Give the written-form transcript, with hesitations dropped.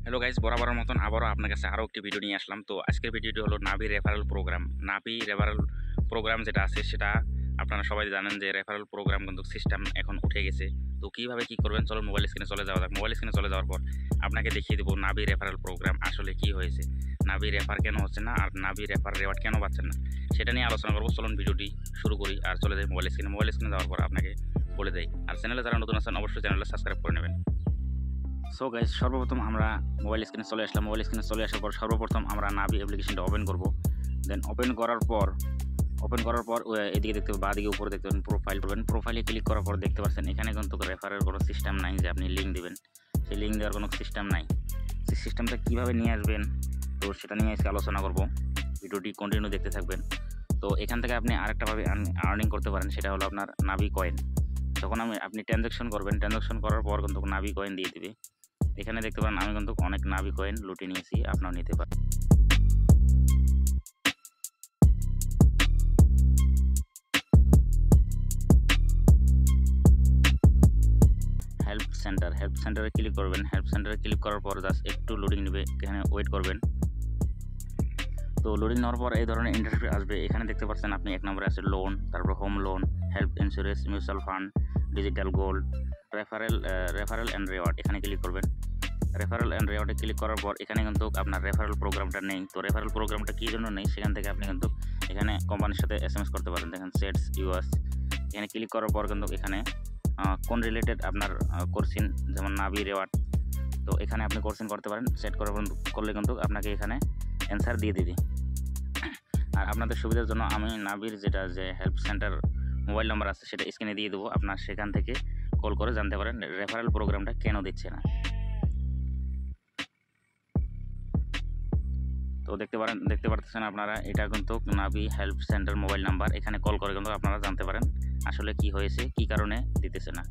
Hello guys, বরাবরের মতন আবারও আপনার কাছে আরও একটি ভিডিও নিয়ে আসলাম। তো আজকের ভিডিওটি হলো নাভি রেফারেল প্রোগ্রাম। নাভি রেফারেল প্রোগ্রাম যেটা আছে সেটা আপনারা সবাই জানেন যে রেফারেল প্রোগ্রাম কিন্তু সিস্টেম এখন উঠে গেছে। তো কীভাবে কী করবেন, চলো মোবাইল স্ক্রিনে চলে যাওয়া যাক। মোবাইল স্ক্রিনে চলে যাওয়ার পর আপনাকে দেখিয়ে দেবো নাভি রেফারেল প্রোগ্রাম আসলে কি হয়েছে, নাভি রেফার কেন হচ্ছে না, আর নাভি রেফার রেওয়ার্ড কেন পাচ্ছেন না, সেটা নিয়ে আলোচনা করবো। চলুন ভিডিওটি শুরু করি আর চলে যাই মোবাইল স্ক্রিনে। মোবাইল স্ক্রিনে যাওয়ার পর আপনাকে বলে দেয়, আর চ্যানেলে যারা নতুন আছেন অবশ্যই চ্যানেলে সাবস্ক্রাইব করে নেবেন। সো গাইস, সর্বপ্রথম আমরা মোবাইল স্ক্রিনে চলে আসলাম। মোবাইল স্ক্রিনে চলে আসার পর সর্বপ্রথম আমরা নাভি অ্যাপ্লিকেশনটা ওপেন করব। দেন ওপেন করার পর এদিকে দেখতে বা দিকে উপরে দেখতে পাবেন প্রোফাইল করবেন। প্রোফাইলে ক্লিক করার পর দেখতে পাচ্ছেন এখানে কিন্তু রেফারের কোনো সিস্টেম নাই যে আপনি লিঙ্ক দেবেন, সেই লিঙ্ক দেওয়ার কোনো সিস্টেম নাই। সেই সিস্টেমটা কীভাবে নিয়ে আসবেন তো সেটা নিয়ে আজকে আলোচনা করব। ভিডিওটি কন্টিনিউ দেখতে থাকবেন। তো এখান থেকে আপনি আরেকটাভাবে আর্নিং করতে পারেন, সেটা হলো আপনার নাভি কয়েন। যখন আপনি ট্রানজ্যাকশন করবেন, ট্রানজ্যাকশন করার পর কিন্তু নাভি কয়েন দিয়ে দিবে। এখানে দেখতে পারেন আমি কিন্তু অনেক নাভি কয়েন লুটে নিয়েছি, আপনারাও নিতে পারেন। হেল্প সেন্টারে ক্লিক করবেন। হেল্প সেন্টারে ক্লিক করার পর জাস্ট একটু লোডিং নেবে, এখানে ওয়েট করবেন। তো লোডিং নেওয়ার পর এই ধরনের ইন্টারফেস আসবে। এখানে দেখতে পাচ্ছেন আপনি এক নম্বরে আছে লোন, তারপর home loan, help insurance, mutual fund, digital gold, referral and reward. এখানে ক্লিক করবেন। রেফারেল অ্যান্ড রেওয়ার্ডে ক্লিক করার পর এখানে কিন্তু আপনার রেফারেল প্রোগ্রামটা নেই। তো রেফারেল প্রোগ্রামটা কী জন্য নেই, সেখান থেকে আপনি কিন্তু এখানে কোম্পানির সাথে SMS করতে পারেন। দেখেন সেটস ইউএস, এখানে ক্লিক করার পর কিন্তু এখানে কোন রিলেটেড আপনার কোর্সিন, যেমন নাভি রেওয়ার্ড, তো এখানে আপনি কোর্সিন করতে পারেন। সেট করলে কিন্তু আপনাকে এখানে অ্যান্সার দিয়ে দিবে। আর আপনাদের সুবিধার জন্য আমি নাভির যে হেল্প সেন্টার মোবাইল নাম্বার আছে সেটা স্ক্রিনে দিয়ে দেবো, আপনার সেখান থেকে কল করে জানতে পারেন রেফারেল প্রোগ্রামটা কেন দিচ্ছে না। তো দেখতে পারতেছেন আপনারা, এটা কিন্তু নাভি হেল্প সেন্টার মোবাইল নাম্বার। এখানে কল করে কিন্তু আপনারা জানতে পারেন আসলে কি হয়েছে, কি কারণে দিতেছে না।